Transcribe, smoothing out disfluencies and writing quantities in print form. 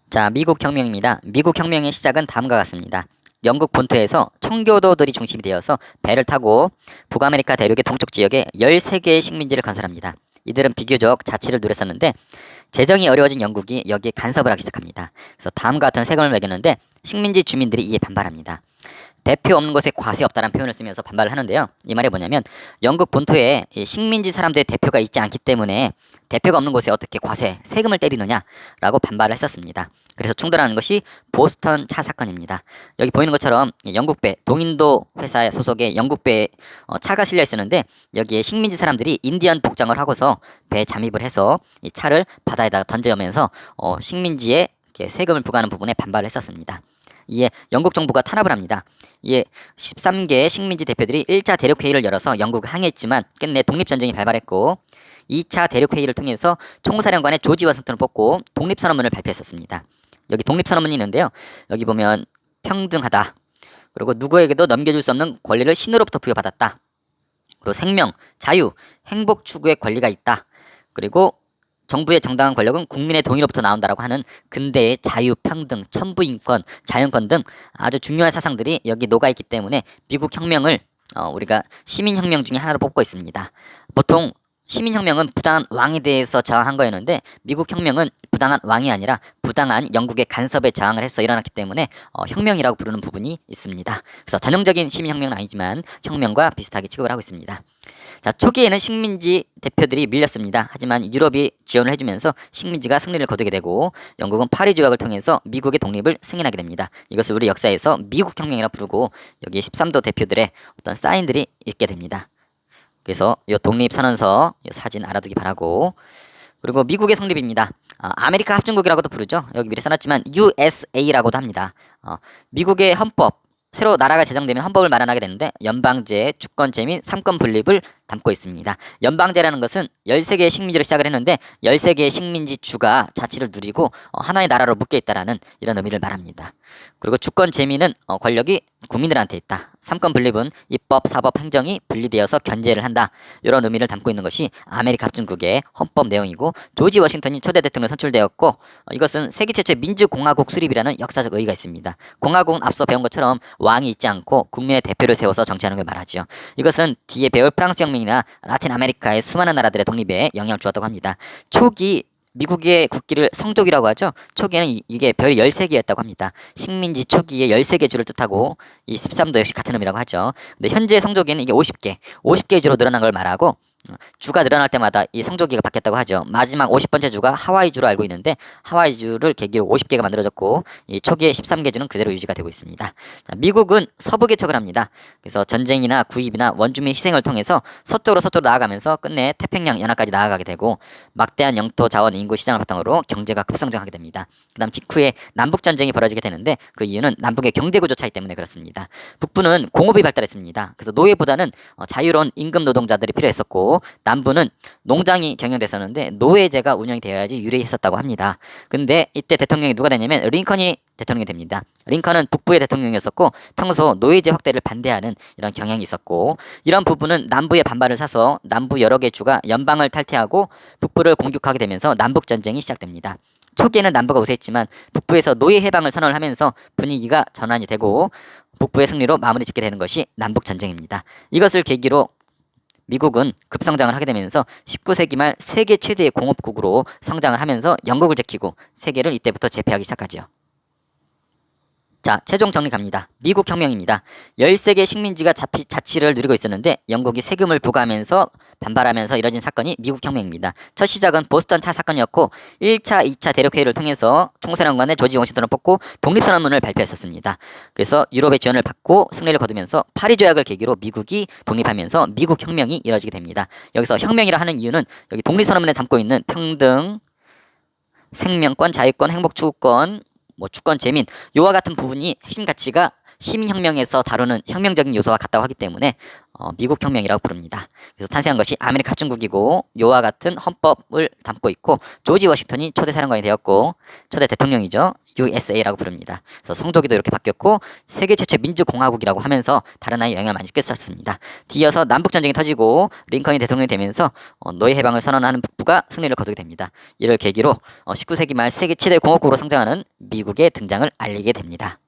자, 미국 혁명입니다. 미국 혁명의 시작은 다음과 같습니다. 영국 본토에서 청교도들이 중심이 되어서 배를 타고 북아메리카 대륙의 동쪽 지역에 13개의 식민지를 건설합니다. 이들은 비교적 자치를 누렸었는데 재정이 어려워진 영국이 여기에 간섭을 하기 시작합니다. 그래서 다음과 같은 세금을 매겼는데 식민지 주민들이 이에 반발합니다. 대표 없는 곳에 과세 없다는 표현을 쓰면서 반발을 하는데요. 이 말이 뭐냐면 영국 본토에 이 식민지 사람들의 대표가 있지 않기 때문에 대표가 없는 곳에 어떻게 과세, 세금을 때리느냐라고 반발을 했었습니다. 그래서 충돌하는 것이 보스턴 차 사건입니다. 여기 보이는 것처럼 영국배, 동인도 회사 소속의 영국배 차가 실려 있었는데 여기에 식민지 사람들이 인디언 복장을 하고서 배에 잠입을 해서 이 차를 바다에다가 던져오면서 식민지에 이렇게 세금을 부과하는 부분에 반발을 했었습니다. 이에 영국 정부가 탄압을 합니다. 이에 13개의 식민지 대표들이 1차 대륙회의를 열어서 영국을 항의했지만 끝내 독립전쟁이 발발했고 2차 대륙회의를 통해서 총사령관의 조지 워싱턴을 뽑고 독립선언문을 발표했었습니다. 여기 독립선언문이 있는데요. 여기 보면 평등하다. 그리고 누구에게도 넘겨줄 수 없는 권리를 신으로부터 부여받았다. 그리고 생명, 자유, 행복 추구의 권리가 있다. 그리고 정부의 정당한 권력은 국민의 동의로부터 나온다라고 하는 근대의 자유, 평등, 천부인권, 자연권 등 아주 중요한 사상들이 여기 녹아있기 때문에 미국 혁명을 우리가 시민혁명 중에 하나로 뽑고 있습니다. 보통 시민혁명은 부당한 왕에 대해서 저항한 거였는데 미국 혁명은 부당한 왕이 아니라 부당한 영국의 간섭에 저항을 해서 일어났기 때문에 혁명이라고 부르는 부분이 있습니다. 그래서 전형적인 시민혁명은 아니지만 혁명과 비슷하게 취급을 하고 있습니다. 자, 초기에는 식민지 대표들이 밀렸습니다. 하지만 유럽이 지원을 해주면서 식민지가 승리를 거두게 되고 영국은 파리 조약을 통해서 미국의 독립을 승인하게 됩니다. 이것을 우리 역사에서 미국 혁명이라고 부르고 여기에 13도 대표들의 어떤 사인들이 있게 됩니다. 그래서 이 독립선언서 이 사진 알아두기 바라고. 그리고 미국의 성립입니다. 아메리카 합중국이라고도 부르죠. 여기 미리 써놨지만 USA라고도 합니다. 미국의 헌법, 새로 나라가 제정되면 헌법을 마련하게 되는데 연방제, 주권제 및 삼권 분립을 담고 있습니다. 연방제라는 것은 13개의 식민지를 시작을 했는데 13개의 식민지 주가 자치를 누리고 하나의 나라로 묶여있다라는 이런 의미를 말합니다. 그리고 주권제민은 권력이 국민들한테 있다. 삼권 분립은 입법, 사법, 행정이 분리되어서 견제를 한다. 이런 의미를 담고 있는 것이 아메리카 합중국의 헌법 내용이고 조지 워싱턴이 초대 대통령 선출되었고 이것은 세계 최초의 민주공화국 수립이라는 역사적 의의가 있습니다. 공화국은 앞서 배운 것처럼 왕이 있지 않고 국민의 대표를 세워서 정치하는 걸 말하죠. 이것은 뒤에 배울 프랑스 혁명이나 라틴 아메리카의 수많은 나라들의 독립에 영향을 주었다고 합니다. 초기 미국의 국기를 성족이라고 하죠. 초기에는 이게 별이 13개였다고 합니다. 식민지 초기에 13개 주를 뜻하고 이 13도 역시 같은 의미라고 하죠. 근데 현재 성족에는 이게 50개 주로 늘어난 걸 말하고 주가 늘어날 때마다 이 성조기가 바뀌었다고 하죠. 마지막 50번째 주가 하와이주로 알고 있는데 하와이주를 계기로 50개가 만들어졌고 이 초기의 13개 주는 그대로 유지가 되고 있습니다. 자, 미국은 서부 개척을 합니다. 그래서 전쟁이나 구입이나 원주민 희생을 통해서 서쪽으로 나아가면서 끝내 태평양 연합까지 나아가게 되고 막대한 영토 자원 인구 시장을 바탕으로 경제가 급성장하게 됩니다. 그 다음 직후에 남북 전쟁이 벌어지게 되는데 그 이유는 남북의 경제구조 차이 때문에 그렇습니다. 북부는 공업이 발달했습니다. 그래서 노예보다는 자유로운 임금 노동자들이 필요했었고 남부는 농장이 경영됐었는데 노예제가 운영이 되어야지 유리했었다고 합니다. 근데 이때 대통령이 누가 되냐면 링컨이 대통령이 됩니다. 링컨은 북부의 대통령이었었고 평소 노예제 확대를 반대하는 이런 경향이 있었고 이런 부분은 남부의 반발을 사서 남부 여러 개 주가 연방을 탈퇴하고 북부를 공격하게 되면서 남북전쟁이 시작됩니다. 초기에는 남부가 우세했지만 북부에서 노예 해방을 선언을 하면서 분위기가 전환이 되고 북부의 승리로 마무리 짓게 되는 것이 남북전쟁입니다. 이것을 계기로 미국은 급성장을 하게 되면서 19세기 말 세계 최대의 공업국으로 성장을 하면서 영국을 제키고 세계를 이때부터 제패하기 시작하죠. 자, 최종 정리 갑니다. 미국 혁명입니다. 13개 식민지가 자치를 누리고 있었는데 영국이 세금을 부과하면서 반발하면서 이뤄진 사건이 미국 혁명입니다. 첫 시작은 보스턴 차 사건이었고 1차, 2차 대륙회의를 통해서 총사령관의 조지 워싱턴을 뽑고 독립선언문을 발표했었습니다. 그래서 유럽의 지원을 받고 승리를 거두면서 파리 조약을 계기로 미국이 독립하면서 미국 혁명이 이뤄지게 됩니다. 여기서 혁명이라 하는 이유는 여기 독립선언문에 담고 있는 평등, 생명권, 자유권, 행복 추구권, 주권, 재민, 요와 같은 부분이 핵심 가치가 시민혁명에서 다루는 혁명적인 요소와 같다고 하기 때문에 미국 혁명이라고 부릅니다. 그래서 탄생한 것이 아메리카 합중국이고 요와 같은 헌법을 담고 있고 조지 워싱턴이 초대 사령관이 되었고 초대 대통령이죠. USA라고 부릅니다. 그래서 성조기도 이렇게 바뀌었고 세계 최초 민주공화국이라고 하면서 다른 나라에 영향을 많이 끼쳤습니다. 뒤이어서 남북전쟁이 터지고 링컨이 대통령이 되면서 노예 해방을 선언하는 북부가 승리를 거두게 됩니다. 이를 계기로 19세기 말 세계 최대 공화국으로 성장하는 미국의 등장을 알리게 됩니다.